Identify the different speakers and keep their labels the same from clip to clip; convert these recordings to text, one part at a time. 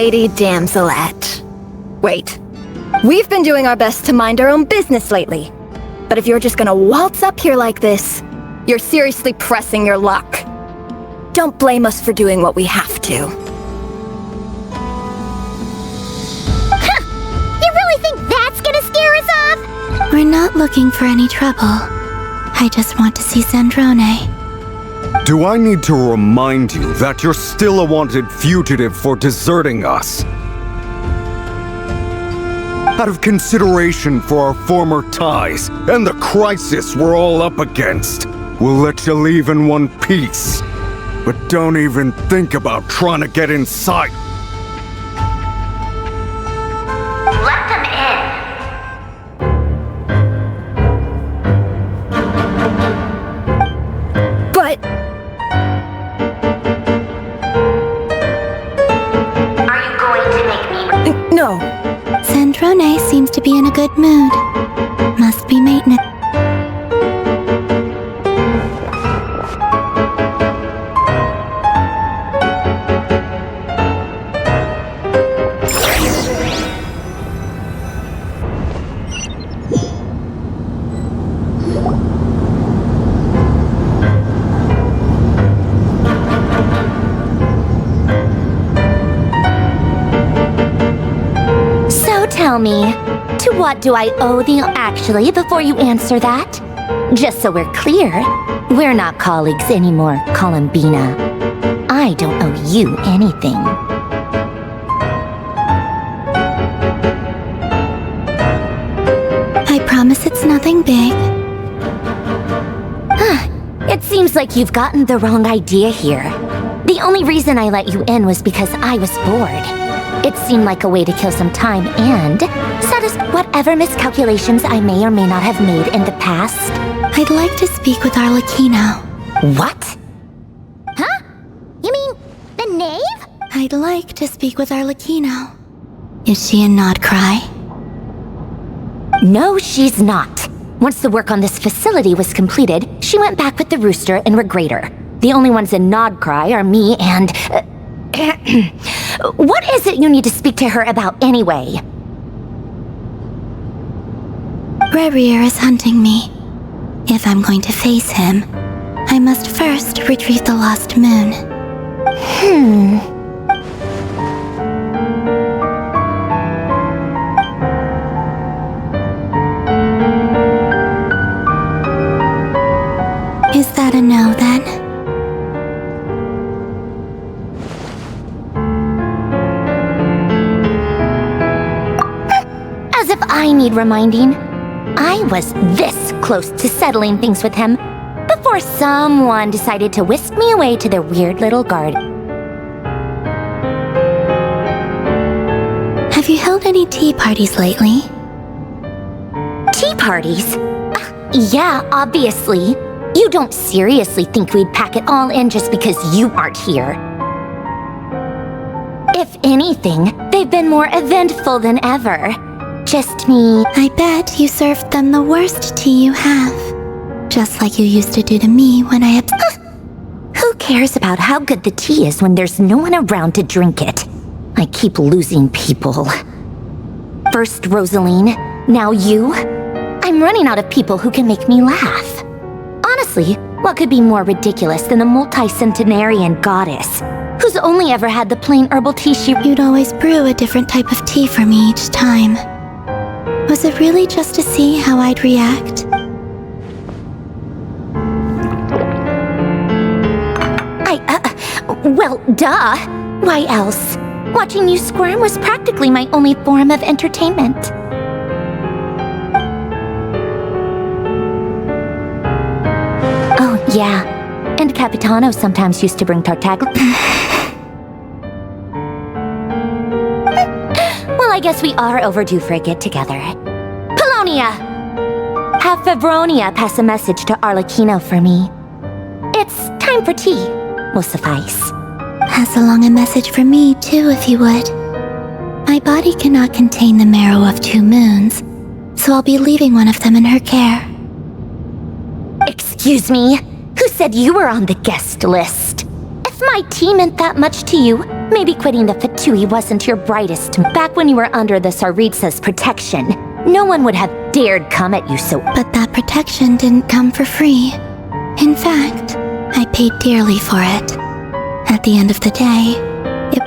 Speaker 1: Lady Damselette. Wait. We've been doing our best to mind our own business lately. But if you're just gonna waltz up here like this, you're seriously pressing your luck. Don't blame us for doing what we have to.
Speaker 2: You really think that's gonna scare us off?
Speaker 3: We're not looking for any trouble. I just want to see Zandrone.
Speaker 4: Do I need to remind you that you're still a wanted fugitive for deserting us? Out of consideration for our former ties and the crisis we're all up against, we'll let you leave in one piece. But don't even think about trying to get inside.
Speaker 2: Let them in.
Speaker 1: But...
Speaker 2: Are you going to make me...
Speaker 1: no.
Speaker 3: Zandrone seems to be in a good mood. Must be maintenance.
Speaker 2: Tell me, to what do I owe the actually before you answer that? Just so we're clear, we're not colleagues anymore, Columbina. I don't owe you anything.
Speaker 3: I promise it's nothing big.
Speaker 2: It seems like you've gotten the wrong idea here. The only reason I let you in was because I was bored. It seemed like a way to kill some time and satisfy whatever miscalculations I may or may not have made in the past.
Speaker 3: I'd like to speak with Arlecchino.
Speaker 2: What? Huh? You mean the knave?
Speaker 3: I'd like to speak with Arlecchino. Is she in Nodcry?
Speaker 2: No, she's not. Once the work on this facility was completed, she went back with the Rooster and Regrator. The only ones in Nodcry are me and... What is it you need to speak to her about anyway?
Speaker 3: Rerir is hunting me. If I'm going to face him, I must first retrieve the lost moon. Is that a no, then?
Speaker 2: As if I need reminding. I was this close to settling things with him before someone decided to whisk me away to their weird little garden.
Speaker 3: Have you held any tea parties lately?
Speaker 2: Tea parties? Yeah, obviously. You don't seriously think we'd pack it all in just because you aren't here. If anything, they've been more eventful than ever. Just me.
Speaker 3: I bet you served them the worst tea you have. Just like you used to do to me when I
Speaker 2: Who cares about how good the tea is when there's no one around to drink it? I keep losing people. First Rosaline, now you. I'm running out of people who can make me laugh. Honestly, what could be more ridiculous than a multi-centenarian goddess who's only ever had the plain herbal tea she...
Speaker 3: You'd always brew a different type of tea for me each time. Was it really just to see how I'd react?
Speaker 2: Well, duh. Why else? Watching you squirm was practically my only form of entertainment. Oh, yeah. And Capitano sometimes used to bring tartaglia. Well, I guess we are overdue for a get-together. Polonia! Have Favronia pass a message to Arlecchino for me. It's time for tea. Will suffice.
Speaker 3: Pass along a message for me, too, if you would. My body cannot contain the marrow of 2 moons, so I'll be leaving one of them in her care.
Speaker 2: Excuse me? Who said you were on the guest list? If my tea meant that much to you, Maybe quitting the Fatui wasn't your brightest. Back when you were under the Tsaritsa's protection, no one would have dared come at you so.
Speaker 3: But that protection didn't come for free. In fact, I paid dearly for it. At the end of the day,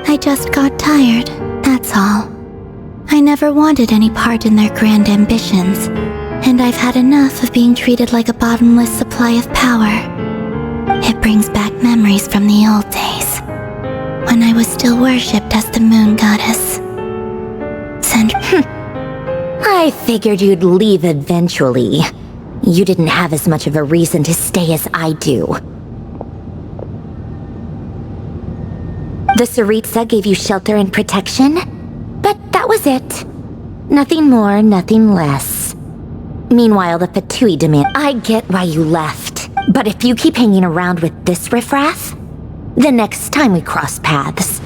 Speaker 3: I just got tired, that's all. I never wanted any part in their grand ambitions, and I've had enough of being treated like a bottomless supply of power. It brings back memories from the old days, when I was still worshipped as the moon goddess.
Speaker 2: I figured you'd leave eventually. You didn't have as much of a reason to stay as I do. The Tsaritsa gave you shelter and protection, but that was it. Nothing more, nothing less. Meanwhile, the Fatui demand. I get why you left, but if you keep hanging around with this riffraff, the next time we cross paths,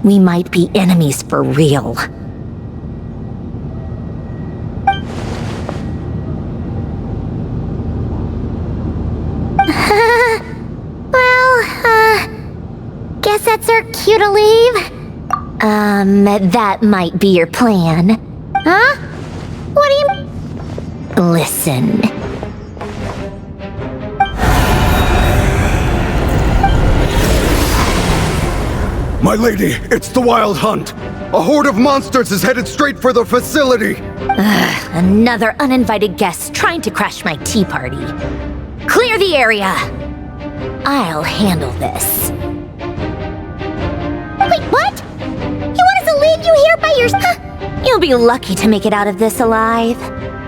Speaker 2: we might be enemies for real.
Speaker 3: Guess that's our cue to leave?
Speaker 2: That might be your plan.
Speaker 3: Huh? What do you...
Speaker 2: Listen.
Speaker 4: My lady, it's the Wild Hunt. A horde of monsters is headed straight for the facility.
Speaker 2: Another uninvited guest trying to crash my tea party. Clear the area. I'll handle this.
Speaker 3: Wait, what? You want us to leave you here by yourself?
Speaker 2: You'll be lucky to make it out of this alive.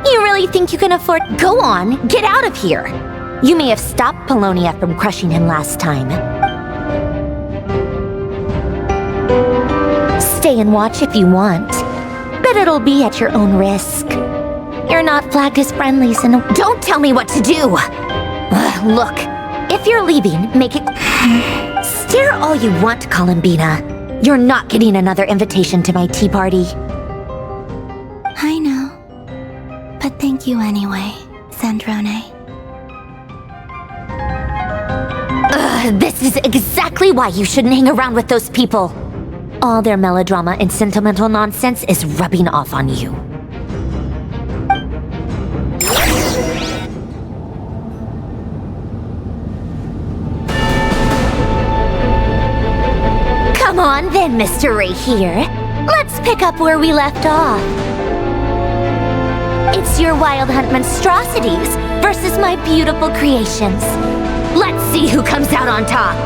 Speaker 2: You really think you can afford— Go on, get out of here. You may have stopped Polonia from crushing him last time. Stay and watch if you want, but it'll be at your own risk. You're not flagged as friendlies and— Don't tell me what to do! Look, if you're leaving, make it— Stare all you want, Columbina. You're not getting another invitation to my tea party.
Speaker 3: I know. But thank you anyway, Sandrone.
Speaker 2: This is exactly why you shouldn't hang around with those people. All their melodrama and sentimental nonsense is rubbing off on you. Come on then, Mr. Right here. Let's pick up where we left off. It's your Wild Hunt monstrosities versus my beautiful creations. Let's see who comes out on top.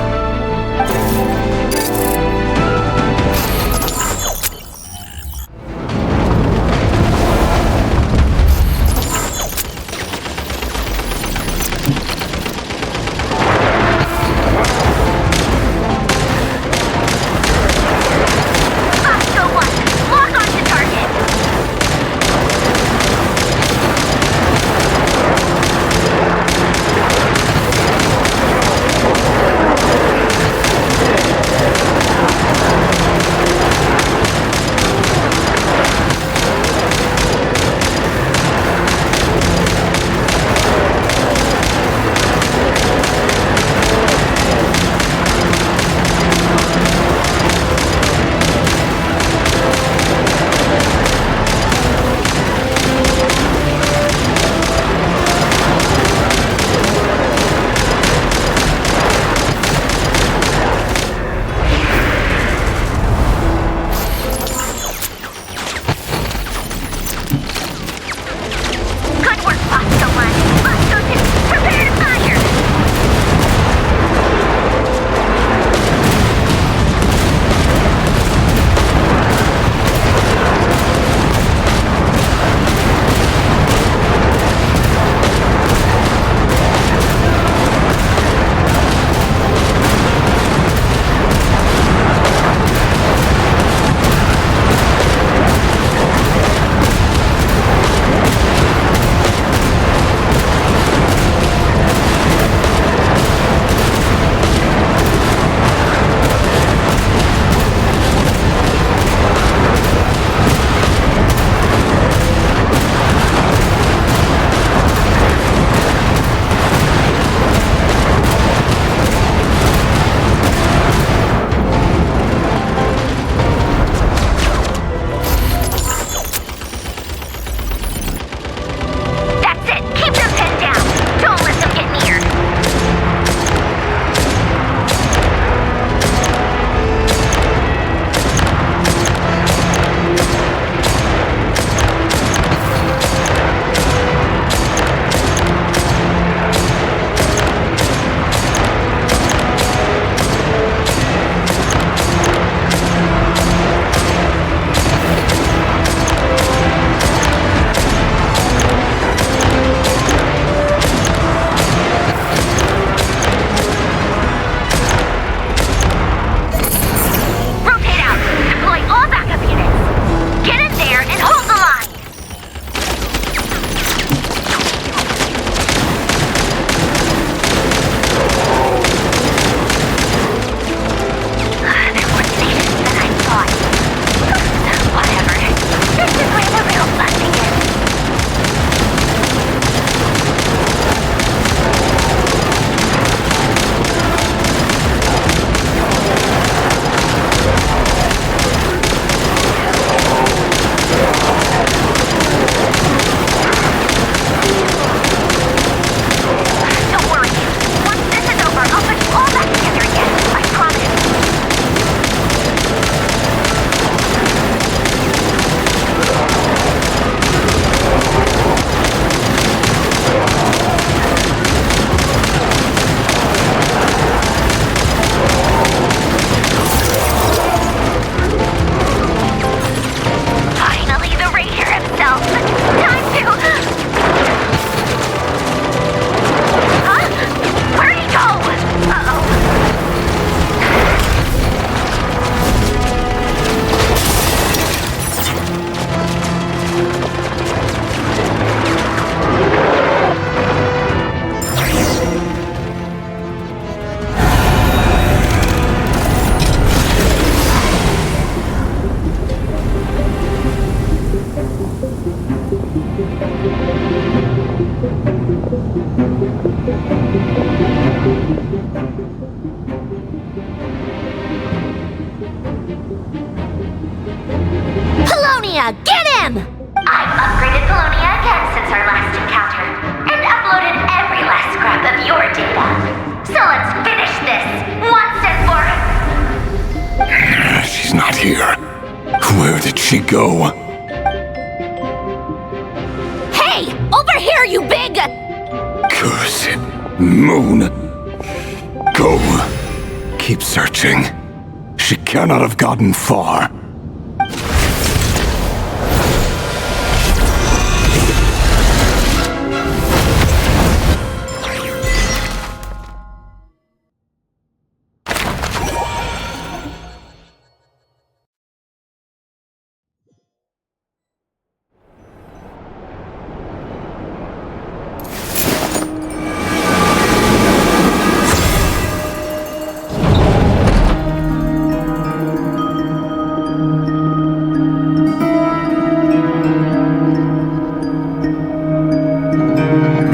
Speaker 2: Polonia, get him!
Speaker 5: I've upgraded Polonia again since our last encounter, and uploaded every last scrap of your data. So let's finish this, once and for...
Speaker 4: She's not here. Where did she go?
Speaker 2: Hey! Over here, you big...
Speaker 4: Curse it, Moon. Go. Keep searching. She cannot have gotten far.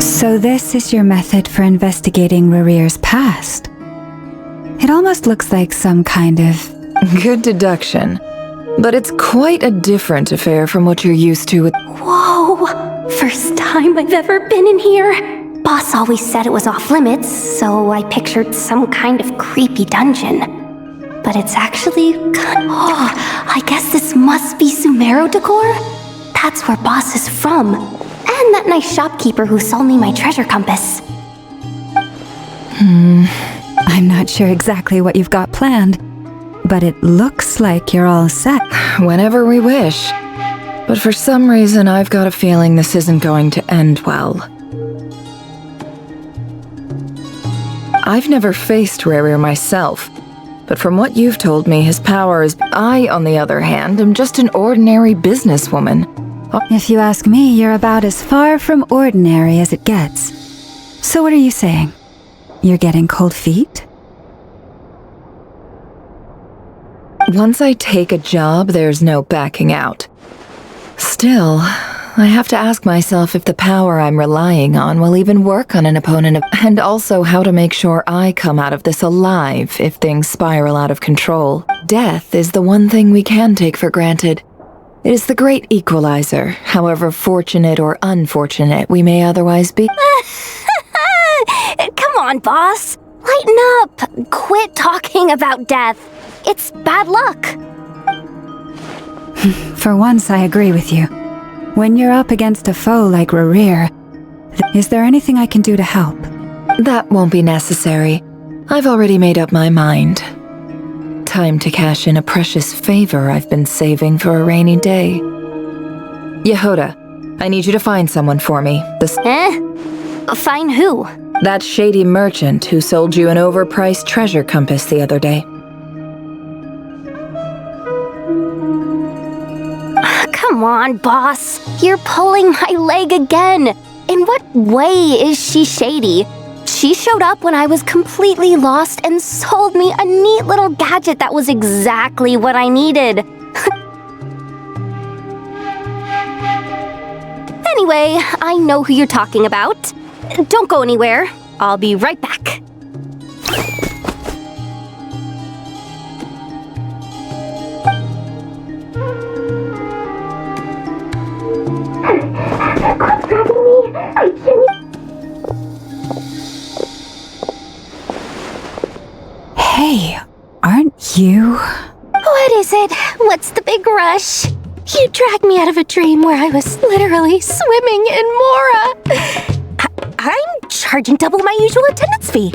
Speaker 6: So this is your method for investigating Rarir's past? It almost looks like some kind of...
Speaker 7: Good deduction. But it's quite a different affair from what you're used to with...
Speaker 3: Whoa! First time I've ever been in here. Boss always said it was off limits, so I pictured some kind of creepy dungeon. But it's actually Oh, I guess this must be Sumero decor? That's where Boss is from. And that nice shopkeeper who sold me my treasure compass.
Speaker 6: I'm not sure exactly what you've got planned, but it looks like you're all set.
Speaker 7: Whenever we wish. But for some reason, I've got a feeling this isn't going to end well. I've never faced Rarir myself, but from what you've told me, his power is... I, on the other hand, am just an ordinary businesswoman.
Speaker 6: If you ask me, you're about as far from ordinary as it gets. So what are you saying? You're getting cold feet?
Speaker 7: Once I take a job, there's no backing out. Still, I have to ask myself if the power I'm relying on will even work on an opponent, and also how to make sure I come out of this alive if things spiral out of control. Death is the one thing we can take for granted. It is the great equalizer, however fortunate or unfortunate we may otherwise be.
Speaker 3: Come on, boss. Lighten up. Quit talking about death. It's bad luck.
Speaker 6: For once, I agree with you. When you're up against a foe like Rarir, is there anything I can do to help?
Speaker 7: That won't be necessary. I've already made up my mind. Time to cash in a precious favor I've been saving for a rainy day. Yehoda, I need you to find someone for me.
Speaker 3: Find who?
Speaker 7: That shady merchant who sold you an overpriced treasure compass the other day.
Speaker 3: Come on, boss. You're pulling my leg again. In what way is she shady? She showed up when I was completely lost and sold me a neat little gadget that was exactly what I needed. Anyway, I know who you're talking about. Don't go anywhere. I'll be right back.
Speaker 6: Hey, aren't you?
Speaker 3: What is it? What's the big rush? You dragged me out of a dream where I was literally swimming in Mora. I'm charging double my usual attendance fee.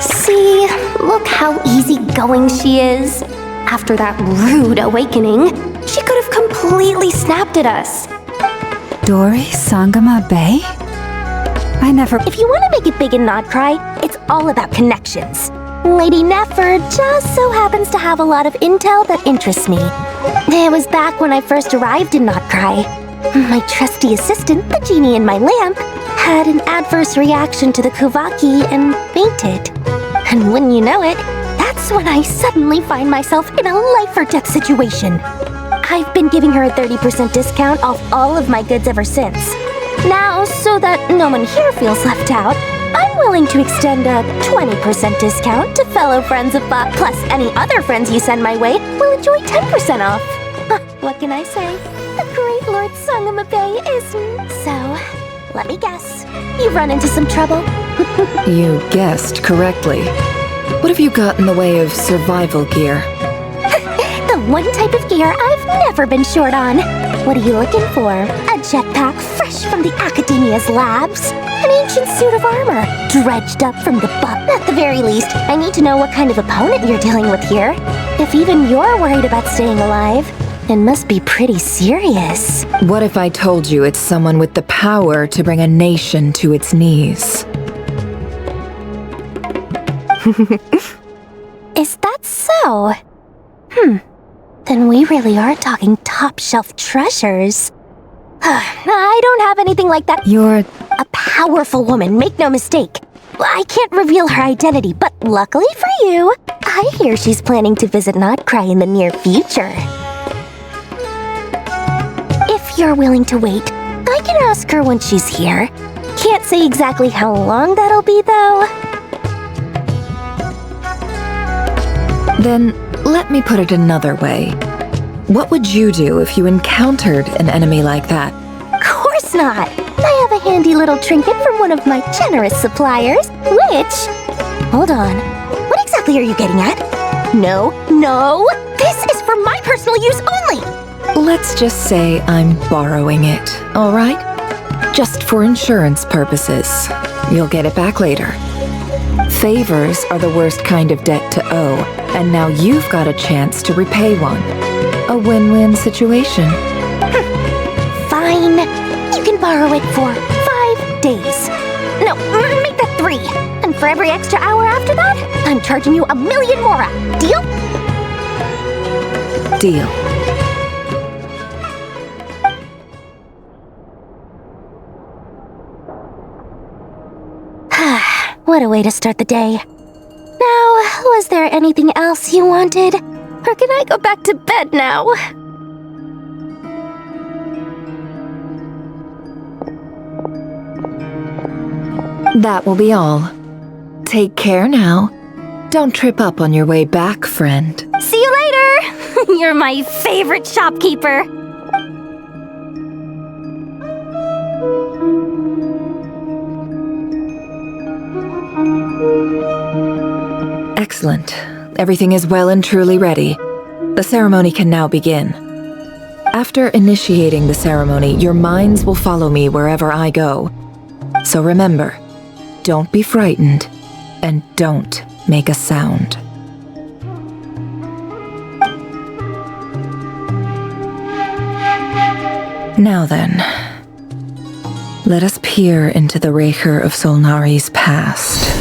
Speaker 3: See, look how easygoing she is. After that rude awakening, she could have completely snapped at us.
Speaker 6: Dori Sangama Bay? I never...
Speaker 3: If you want to make it big and not cry, it's all about connections. Lady Nefer just so happens to have a lot of intel that interests me. It was back when I first arrived in Not Cry. My trusty assistant, the genie in my lamp, had an adverse reaction to the Kuvaki and fainted. And wouldn't you know it, that's when I suddenly find myself in a life-or-death situation.
Speaker 2: I've been giving her a 30% discount off all of my goods ever since. Now, so that no one here feels left out, I'm willing to extend a 20% discount to fellow friends of Buck, plus any other friends you send my way will enjoy 10% off. What can I say? The great Lord Songamabay is... So, let me guess. You've run into some trouble?
Speaker 7: You guessed correctly. What have you got in the way of survival gear?
Speaker 2: The one type of gear I've never been short on. What are you looking for? A jetpack fresh from the Academia's labs? An ancient suit of armor, dredged up from the butt. At the very least, I need to know what kind of opponent you're dealing with here. If even you're worried about staying alive, it must be pretty serious.
Speaker 7: What if I told you it's someone with the power to bring a nation to its knees?
Speaker 2: Is that so? Then we really are talking top-shelf treasures. I don't have anything like that.
Speaker 6: You're...
Speaker 2: A powerful woman, make no mistake. I can't reveal her identity, but luckily for you, I hear she's planning to visit Notcry in the near future. If you're willing to wait, I can ask her when she's here. Can't say exactly how long that'll be, though.
Speaker 7: Then, let me put it another way. What would you do if you encountered an enemy like that?
Speaker 2: Course not! I have a handy little trinket from one of my generous suppliers, which... Hold on. What exactly are you getting at? No! This is for my personal use only!
Speaker 7: Let's just say I'm borrowing it, alright? Just for insurance purposes. You'll get it back later. Favors are the worst kind of debt to owe, and now you've got a chance to repay one. A win-win situation.
Speaker 2: Fine. You can borrow it for 5 days. No, make that 3. And for every extra hour after that, I'm charging you 1,000,000 more. Deal?
Speaker 7: Deal.
Speaker 2: What a way to start the day. Now, was there anything else you wanted? Or can I go back to bed now?
Speaker 7: That will be all. Take care now. Don't trip up on your way back, friend.
Speaker 2: See you later! You're my favorite shopkeeper.
Speaker 7: Excellent. Everything is well and truly ready. The ceremony can now begin. After initiating the ceremony, your minds will follow me wherever I go. So remember, don't be frightened, and don't make a sound. Now then, let us peer into the Raker of Solnari's past.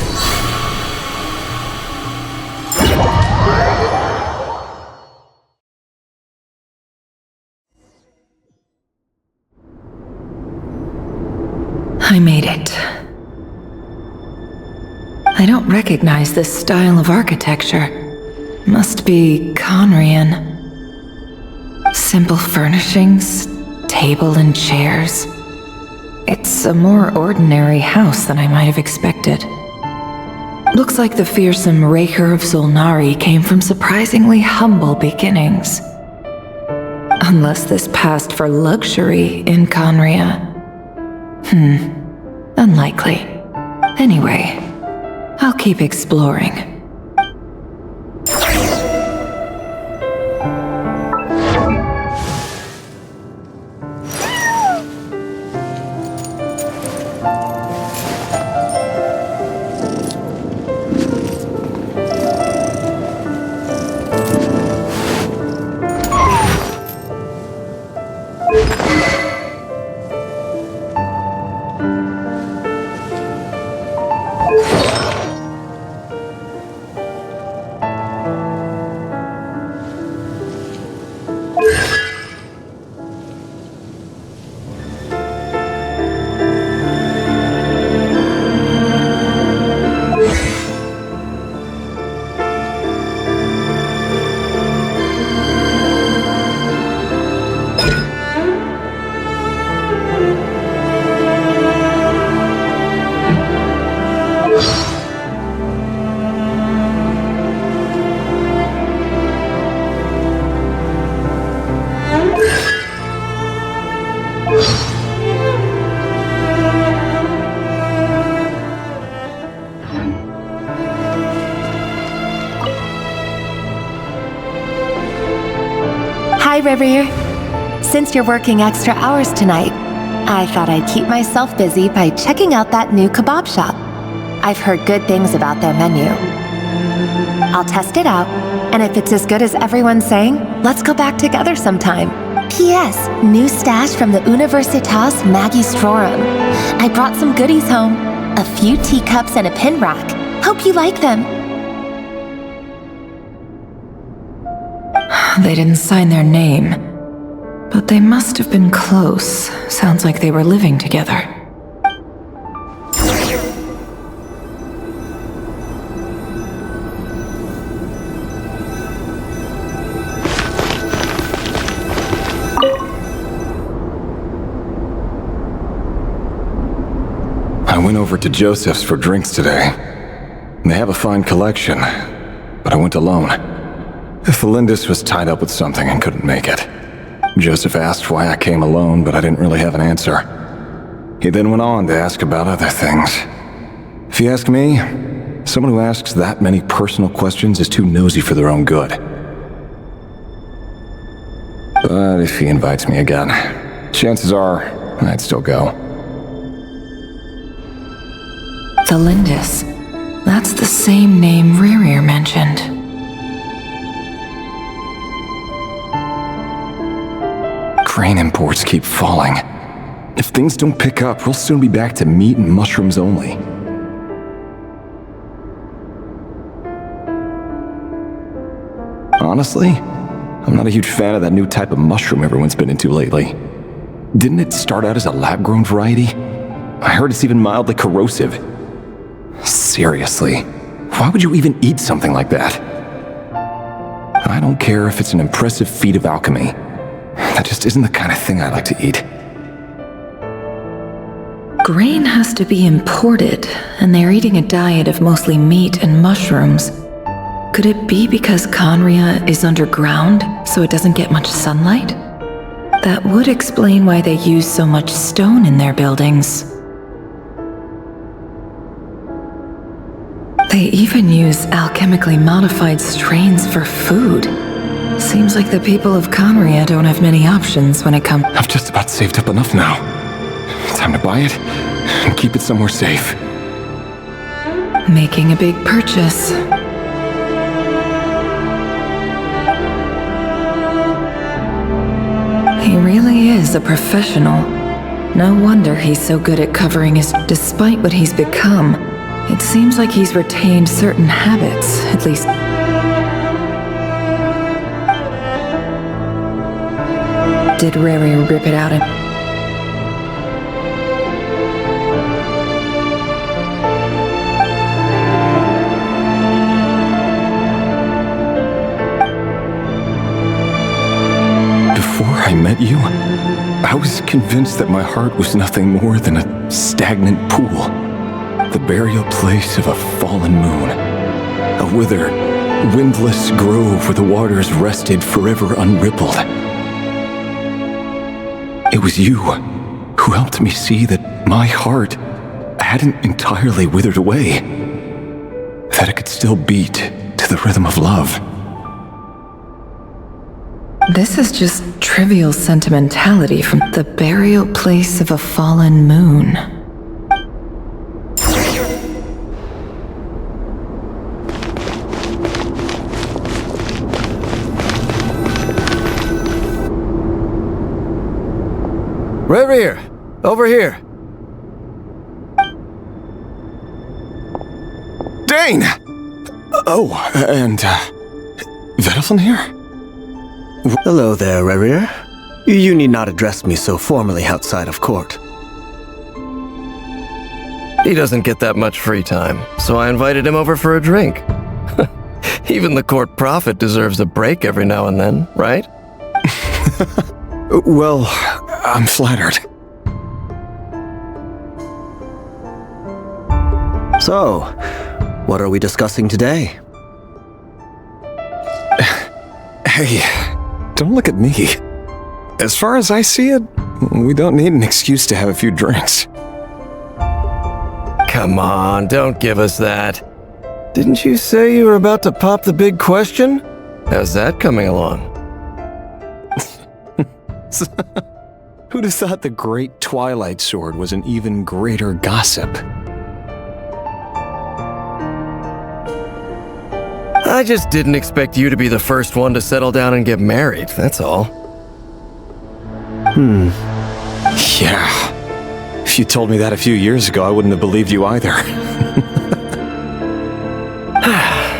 Speaker 7: I made it. I don't recognize this style of architecture. Must be Conrian. Simple furnishings, table and chairs. It's a more ordinary house than I might have expected. Looks like the fearsome Raker of Solnari came from surprisingly humble beginnings. Unless this passed for luxury in Conria. Unlikely. Anyway, I'll keep exploring.
Speaker 8: River. Since you're working extra hours tonight, I thought I'd keep myself busy by checking out that new kebab shop. I've heard good things about their menu. I'll test it out, and if it's as good as everyone's saying, let's go back together sometime. P.S. New stash from the Universitas Magistrorum. I brought some goodies home. A few teacups and a pin rack. Hope you like them.
Speaker 7: They didn't sign their name, but they must have been close. Sounds like they were living together.
Speaker 9: I went over to Joseph's for drinks today. They have a fine collection, but I went alone. Felindis was tied up with something and couldn't make it. Joseph asked why I came alone, but I didn't really have an answer. He then went on to ask about other things. If you ask me, someone who asks that many personal questions is too nosy for their own good. But if he invites me again, chances are I'd still go.
Speaker 7: Felindis. That's the same name Rerir mentioned.
Speaker 9: Grain imports keep falling. If things don't pick up, we'll soon be back to meat and mushrooms only. Honestly, I'm not a huge fan of that new type of mushroom everyone's been into lately. Didn't it start out as a lab-grown variety? I heard it's even mildly corrosive. Seriously, why would you even eat something like that? I don't care if it's an impressive feat of alchemy. That just isn't the kind of thing I like to eat.
Speaker 7: Grain has to be imported, and they're eating a diet of mostly meat and mushrooms. Could it be because Conria is underground, so it doesn't get much sunlight? That would explain why they use so much stone in their buildings. They even use alchemically modified strains for food. Seems like the people of Conria don't have many options when it comes.
Speaker 9: I've just about saved up enough now. Time to buy it and keep it somewhere safe.
Speaker 7: Making a big purchase. He really is a professional. No wonder he's so good at covering his... Despite what he's become, it seems like he's retained certain habits, at least... Did Riri rip it out of...
Speaker 9: Before I met you, I was convinced that my heart was nothing more than a stagnant pool. The burial place of a fallen moon. A withered, windless grove where the waters rested forever unrippled. It was you who helped me see that my heart hadn't entirely withered away. That it could still beat to the rhythm of love.
Speaker 7: This is just trivial sentimentality from the burial place of a fallen moon.
Speaker 10: Rerir! Over here!
Speaker 9: Dane! Oh, and, Vedelfin here?
Speaker 10: Hello there, Rerir. You need not address me so formally outside of court. He doesn't get that much free time, so I invited him over for a drink. Even the court prophet deserves a break every now and then, right?
Speaker 9: Well, I'm flattered.
Speaker 10: So, what are we discussing today?
Speaker 9: Hey, don't look at me. As far as I see it, we don't need an excuse to have a few drinks.
Speaker 10: Come on, don't give us that. Didn't you say you were about to pop the big question? How's that coming along?
Speaker 9: was. Who'd have thought the Great Twilight Sword was an even greater gossip?
Speaker 10: I just didn't expect you to be the first one to settle down and get married, that's all.
Speaker 9: Yeah. If you told me that a few years ago, I wouldn't have believed you either.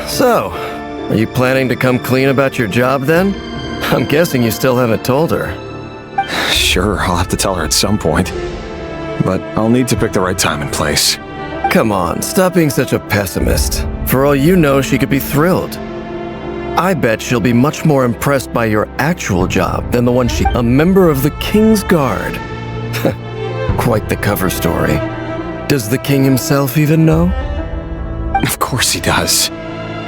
Speaker 10: So, are you planning to come clean about your job then? I'm guessing you still haven't told her.
Speaker 9: Sure, I'll have to tell her at some point. But I'll need to pick the right time and place.
Speaker 10: Come on, stop being such a pessimist. For all you know, she could be thrilled. I bet she'll be much more impressed by your actual job than the one a member of the King's Guard. Quite the cover story. Does the king himself even know?
Speaker 9: Of course he does.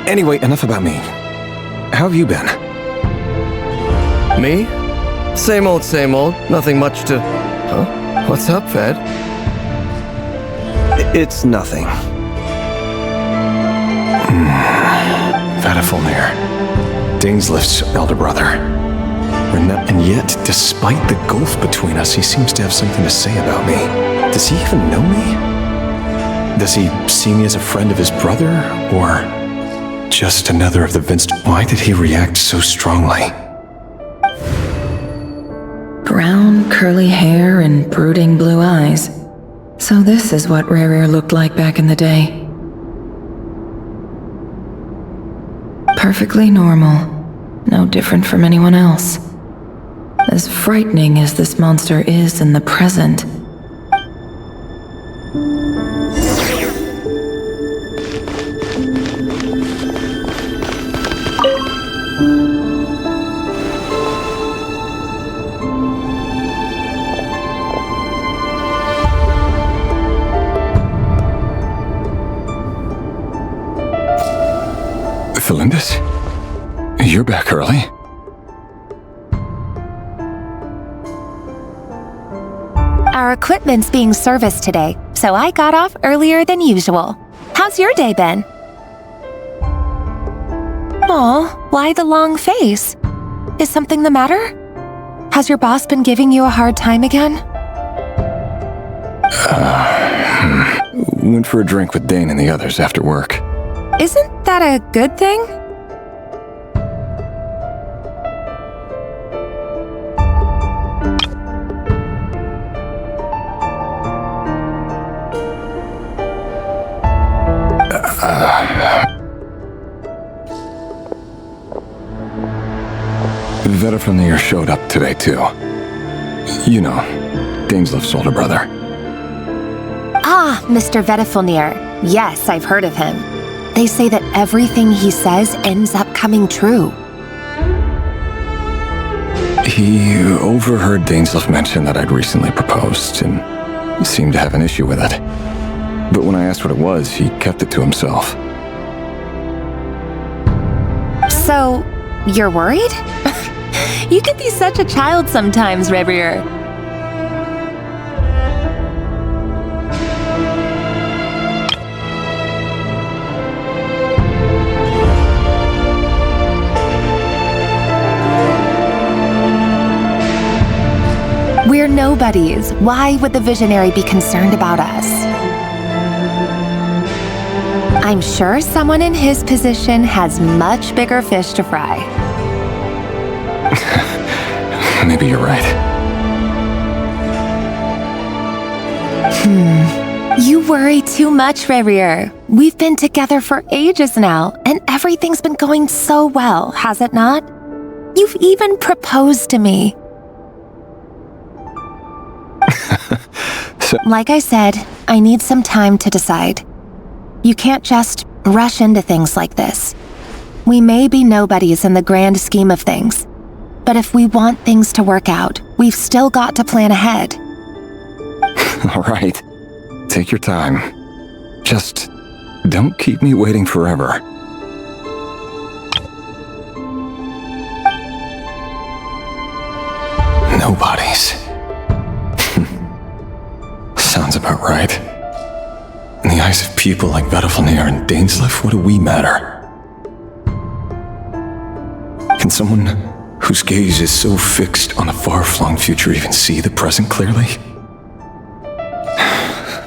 Speaker 9: Anyway, enough about me. How have you been?
Speaker 10: Me? Same old, nothing much to... Huh? What's up, Fed?
Speaker 9: It's nothing. Vedifulnir, Dainsleif's elder brother. And yet, despite the gulf between us, he seems to have something to say about me. Does he even know me? Does he see me as a friend of his brother, or just another of the Vince? Why did he react so strongly?
Speaker 7: Brown, curly hair and brooding blue eyes. So this is what Rerir looked like back in the day. Perfectly normal. No different from anyone else. As frightening as this monster is in the present.
Speaker 9: Felindis? You're back early.
Speaker 8: Our equipment's being serviced today, so I got off earlier than usual. How's your day been? Aw, why the long face? Is something the matter? Has your boss been giving you a hard time again?
Speaker 9: Went for a drink with Dane and the others after work.
Speaker 8: Isn't that a good thing?
Speaker 9: Vedifulnir showed up today, too. You know, Dainsleif's older brother.
Speaker 8: Ah, Mr. Vedifulnir. Yes, I've heard of him. They say that everything he says ends up coming true.
Speaker 9: He overheard Dainsleif mention that I'd recently proposed, and seemed to have an issue with it. But when I asked what it was, he kept it to himself.
Speaker 8: So, you're worried? You can be such a child sometimes, Rerir. We're nobodies. Why would the visionary be concerned about us? I'm sure someone in his position has much bigger fish to fry.
Speaker 9: Maybe you're right.
Speaker 8: You worry too much, Rerir. We've been together for ages now, and everything's been going so well, has it not? You've even proposed to me. Like I said, I need some time to decide. You can't just rush into things like this. We may be nobodies in the grand scheme of things, but if we want things to work out, we've still got to plan ahead.
Speaker 9: All right. Take your time. Just don't keep me waiting forever. Nobodies. Sounds about right. In the eyes of people like Vedifulnir and Dainsleif, what do we matter? Can someone whose gaze is so fixed on the far-flung future even see the present clearly?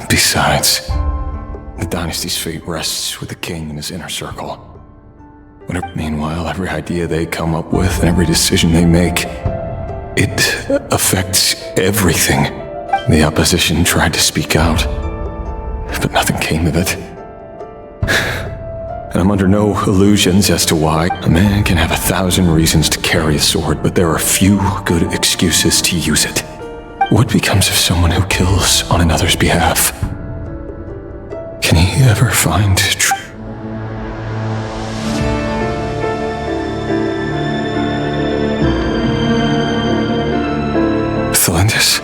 Speaker 9: Besides, the dynasty's fate rests with the king and his inner circle. Meanwhile, every idea they come up with and every decision they make, it affects everything. The opposition tried to speak out, but nothing came of it. And I'm under no illusions as to why. A man can have 1,000 reasons to carry a sword, but there are few good excuses to use it. What becomes of someone who kills on another's behalf? Can he ever find truth? Thelindis?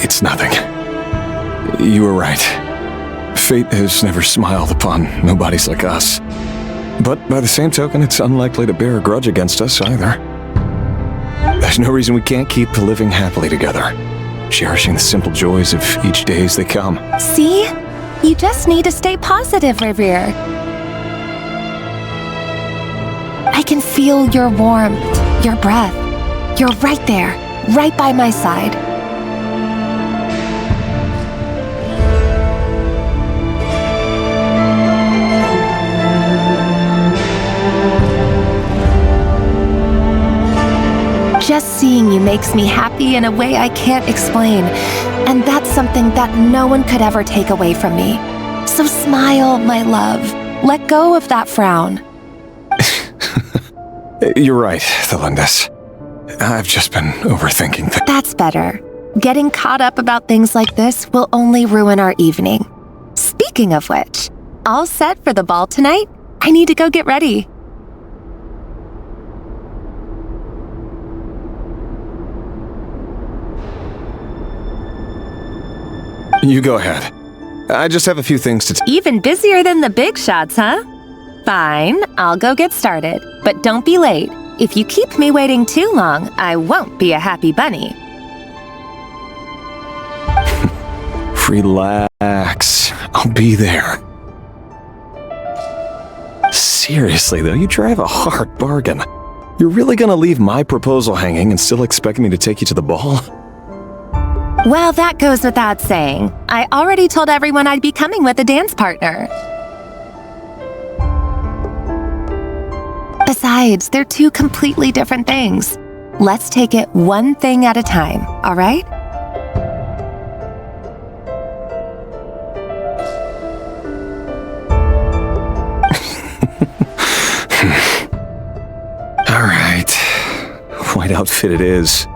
Speaker 9: It's nothing. You were right. Fate has never smiled upon nobodies like us. But by the same token, it's unlikely to bear a grudge against us either. There's no reason we can't keep living happily together, cherishing the simple joys of each day as they come.
Speaker 8: See? You just need to stay positive, Revere. I can feel your warmth, your breath. You're right there, right by my side. Just seeing you makes me happy in a way I can't explain, and that's something that no one could ever take away from me. So smile, my love. Let go of that frown.
Speaker 9: You're right, Thelindis. I've just been overthinking things.
Speaker 8: That's better. Getting caught up about things like this will only ruin our evening. Speaking of which, all set for the ball tonight? I need to go get ready.
Speaker 9: You go ahead. I just have a few things to
Speaker 8: Even busier than the big shots, huh? Fine, I'll go get started. But don't be late. If you keep me waiting too long, I won't be a happy bunny.
Speaker 9: Relax. I'll be there. Seriously, though, you drive a hard bargain. You're really gonna leave my proposal hanging and still expect me to take you to the ball?
Speaker 8: Well, that goes without saying. I already told everyone I'd be coming with a dance partner. Besides, they're two completely different things. Let's take it one thing at a time, all right?
Speaker 9: All right. White outfit it is.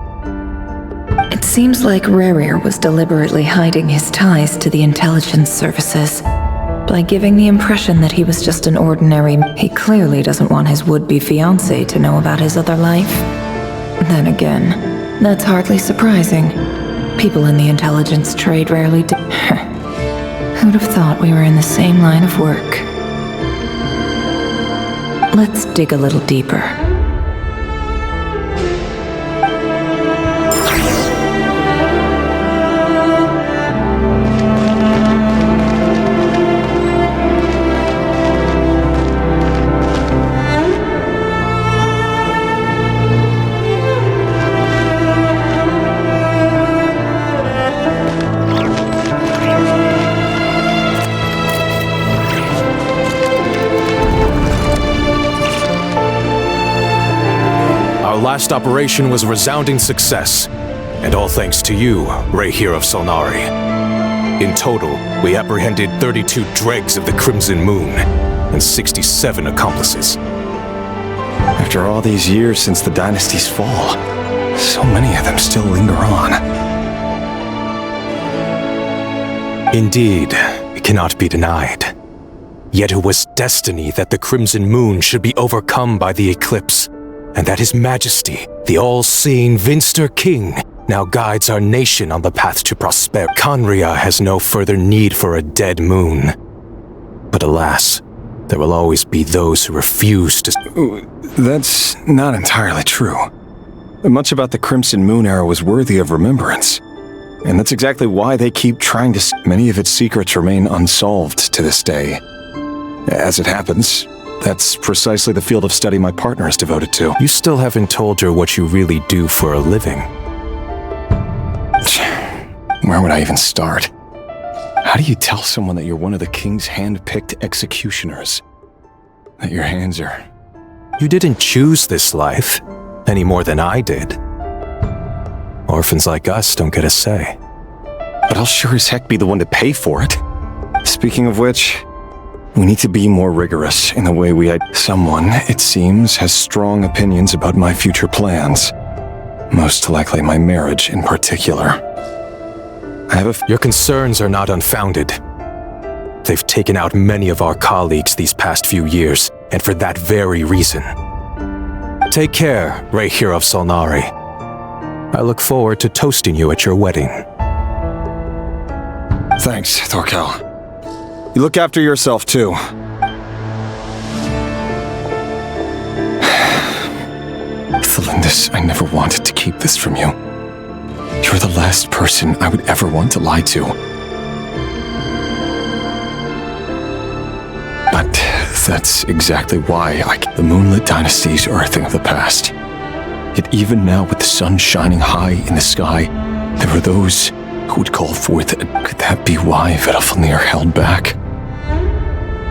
Speaker 7: It seems like Rerir was deliberately hiding his ties to the intelligence services. By giving the impression that he was just an ordinary, he clearly doesn't want his would-be fiancé to know about his other life. Then again, that's hardly surprising. People in the intelligence trade rarely do. Who'd have thought we were in the same line of work? Let's dig a little deeper.
Speaker 11: Last operation was a resounding success, and all thanks to you, Rehir of Solnari. In total, we apprehended 32 dregs of the Crimson Moon, and 67 accomplices.
Speaker 9: After all these years since the dynasty's fall, so many of them still linger on.
Speaker 11: Indeed, it cannot be denied. Yet it was destiny that the Crimson Moon should be overcome by the eclipse, and that His Majesty, the all-seeing Vinster King, now guides our nation on the path to prosperity. Conria has no further need for a dead moon. But alas, there will always be those who refuse to...
Speaker 9: That's not entirely true. Much about the Crimson Moon era was worthy of remembrance. And that's exactly why they keep trying to... Many of its secrets remain unsolved to this day. As it happens, that's precisely the field of study my partner is devoted to.
Speaker 11: You still haven't told her what you really do for a living.
Speaker 9: Where would I even start? How do you tell someone that you're one of the king's hand-picked executioners? That your hands are...
Speaker 11: You didn't choose this life, any more than I did. Orphans like us don't get a say.
Speaker 9: But I'll sure as heck be the one to pay for it. Speaking of which, we need to be more rigorous in the way we... Someone, it seems, has strong opinions about my future plans. Most likely my marriage in particular. I have
Speaker 11: Your concerns are not unfounded. They've taken out many of our colleagues these past few years, and for that very reason. Take care, Rehir of Solnari. I look forward to toasting you at your wedding.
Speaker 9: Thanks, Thorkel. You look after yourself, too. Felindis, I never wanted to keep this from you. You're the last person I would ever want to lie to. But that's exactly why the Moonlit Dynasties are a thing of the past. Yet even now, with the sun shining high in the sky, there are those who would call forth a... Could that be why Vedalfnir held back?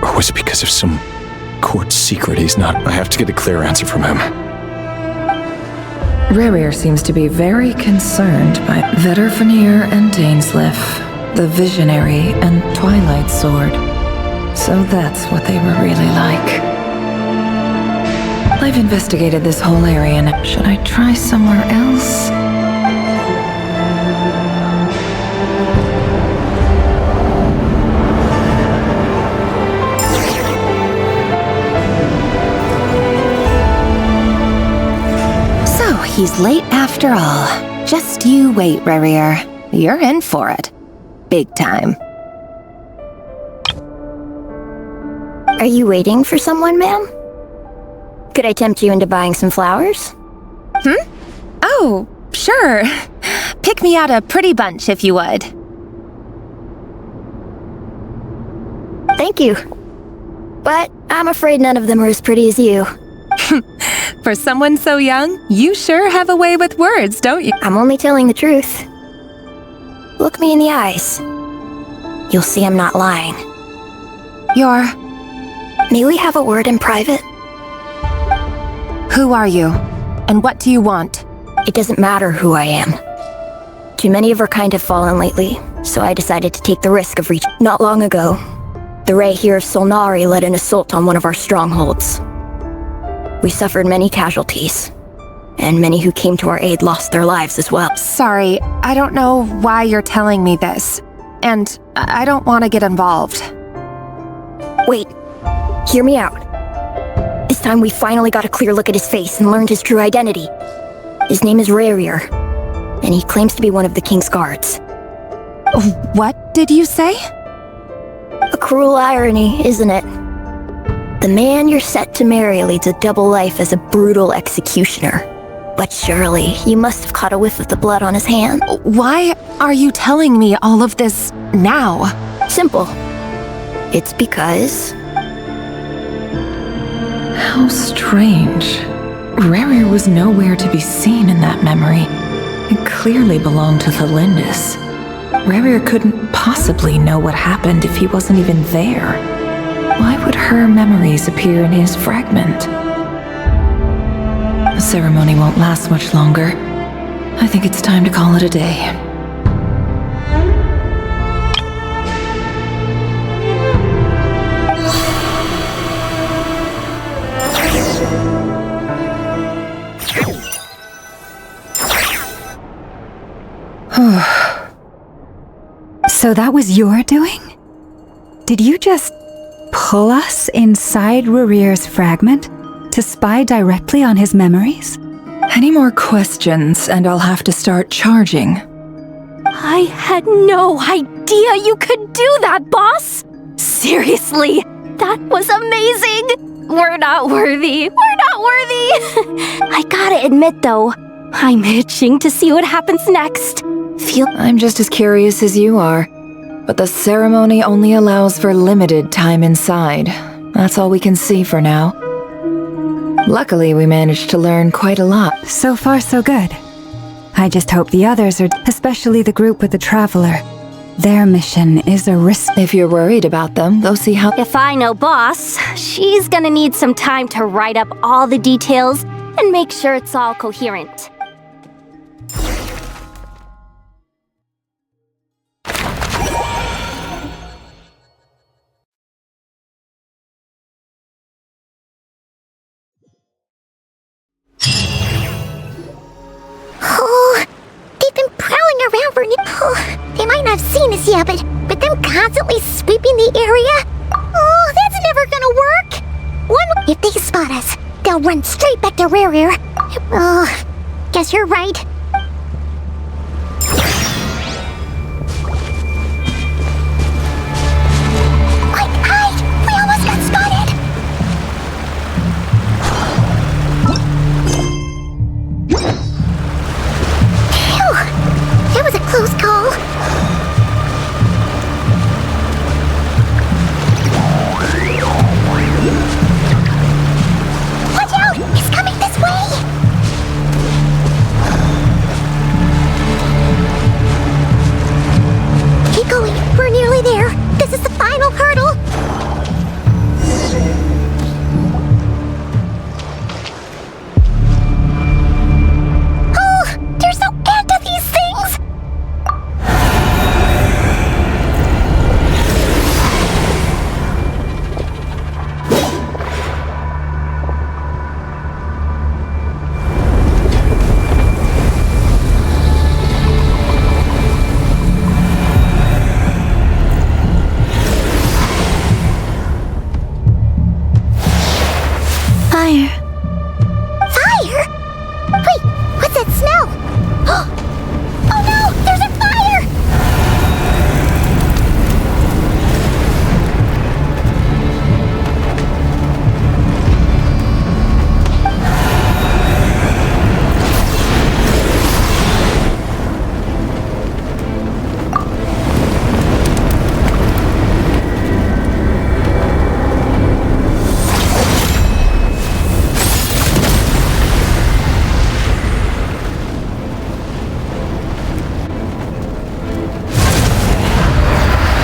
Speaker 9: Or was it because of some court secret he's not... I have to get a clear answer from him.
Speaker 7: Rehir seems to be very concerned by Vedalfnir and Dainsleif, the Visionary and Twilight Sword. So that's what they were really like. I've investigated this whole area now. Should I try somewhere else?
Speaker 8: So, he's late after all. Just you wait, Rehir. You're in for it. Big time.
Speaker 1: Are you waiting for someone, ma'am? Could I tempt you into buying some flowers?
Speaker 8: Oh, sure. Pick me out a pretty bunch if you would.
Speaker 1: Thank you. But I'm afraid none of them are as pretty as you.
Speaker 8: For someone so young, you sure have a way with words, don't you?
Speaker 1: I'm only telling the truth. Look me in the eyes. You'll see I'm not lying.
Speaker 8: You're...
Speaker 1: May we have a word in private?
Speaker 8: Who are you? And what do you want?
Speaker 1: It doesn't matter who I am. Too many of our kind have fallen lately, so I decided to take the risk of reaching. Not long ago, the Rehir of Solnari led an assault on one of our strongholds. We suffered many casualties, and many who came to our aid lost their lives as well.
Speaker 8: Sorry, I don't know why you're telling me this, and I don't want to get involved.
Speaker 1: Wait, hear me out. This time we finally got a clear look at his face and learned his true identity. His name is Rehir, and he claims to be one of the king's guards.
Speaker 8: What did you say?
Speaker 1: A cruel irony, isn't it? The man you're set to marry leads a double life as a brutal executioner. But surely, you must have caught a whiff of the blood on his hand.
Speaker 8: Why are you telling me all of this now?
Speaker 1: Simple. It's because...
Speaker 7: How strange. Rehir was nowhere to be seen in that memory. It clearly belonged to Felindis. Rehir couldn't possibly know what happened if he wasn't even there. Why would her memories appear in his fragment? The ceremony won't last much longer. I think it's time to call it a day.
Speaker 6: So that was your doing? Did you just pull us inside Rehir's fragment to spy directly on his memories?
Speaker 7: Any more questions and I'll have to start charging.
Speaker 2: I had no idea you could do that, boss! Seriously, that was amazing! We're not worthy. We're not worthy! I gotta admit, though, I'm itching to see what happens next. feel...
Speaker 7: I'm just as curious as you are. But the ceremony only allows for limited time inside. That's all we can see for now. Luckily, we managed to learn quite a lot.
Speaker 6: So far, so good. I just hope the others are, especially the group with the Traveler. Their mission is a risk.
Speaker 7: If you're worried about them, go see how...
Speaker 12: If I know Boss, she's gonna need some time to write up all the details and make sure it's all coherent.
Speaker 2: Oh, they've been prowling around for... Oh, they might not have seen us yet, but them constantly sweeping the area? Oh, that's never gonna work! If they spot us, they'll run straight back to Rear. Oh, guess you're right. Quick, hide! We almost got spotted! Phew! That was a close call. Watch out! It's coming this way! Keep going. We're nearly there. This is the final hurdle. Oh, there's no end to these things!
Speaker 3: Fire.
Speaker 2: Fire? Wait, what's that smell? Oh no, there's a fire!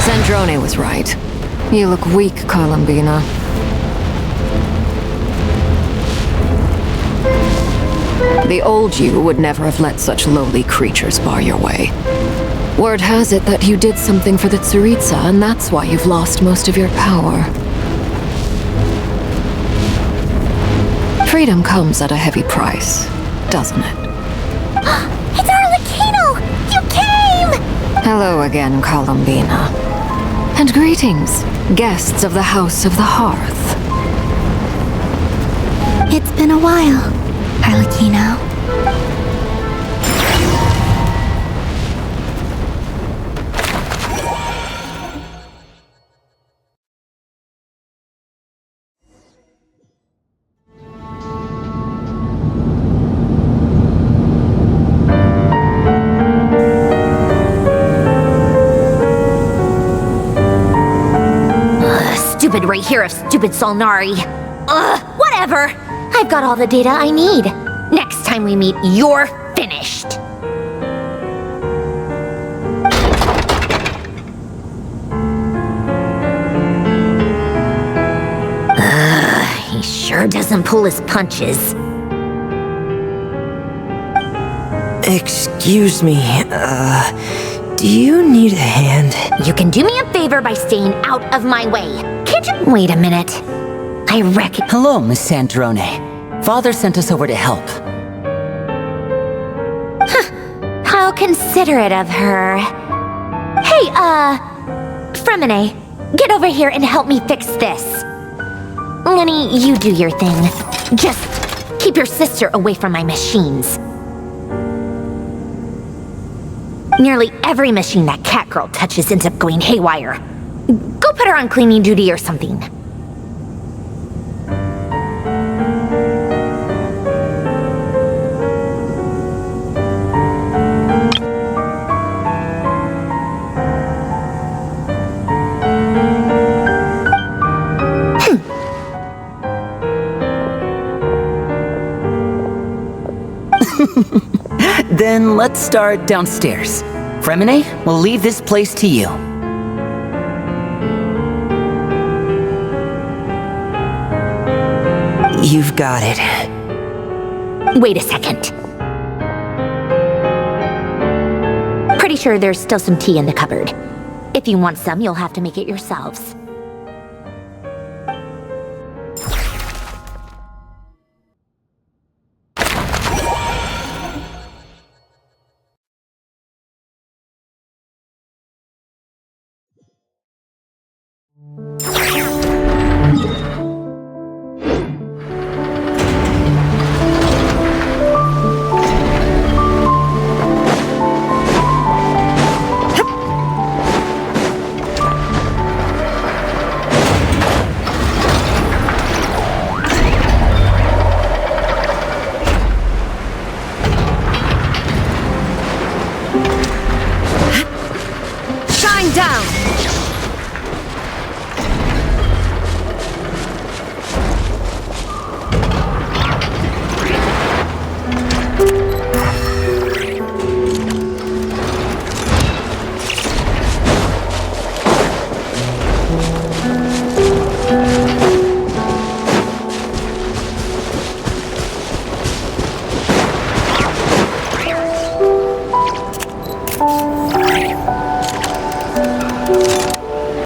Speaker 13: Sandrone was right. You look weak, Columbina. The old you would never have let such lowly creatures bar your way. Word has it that you did something for the Tsaritsa, and that's why you've lost most of your power. Freedom comes at a heavy price, doesn't it?
Speaker 2: It's Arlecchino! You came!
Speaker 13: Hello again, Columbina. And greetings, guests of the House of the Hearth.
Speaker 3: It's been a while, Arlecchino.
Speaker 2: Stupid right here of stupid Solnari. Ugh, whatever. I've got all the data I need. Next time we meet, you're finished. He sure doesn't pull his punches.
Speaker 14: Excuse me, do you need a hand?
Speaker 2: You can do me a favor by staying out of my way. Can't you— Wait a minute. I reckon—
Speaker 15: Hello, Miss Sandrone. Father sent us over to help.
Speaker 2: How considerate of her. Hey, Fremine, get over here and help me fix this. Lenny, you do your thing. Just keep your sister away from my machines. Nearly every machine that cat girl touches ends up going haywire. Go put her on cleaning duty or something.
Speaker 15: Then let's start downstairs. Fremine, we'll leave this place to you. You've got it.
Speaker 2: Wait a second. Pretty sure there's still some tea in the cupboard. If you want some, you'll have to make it yourselves.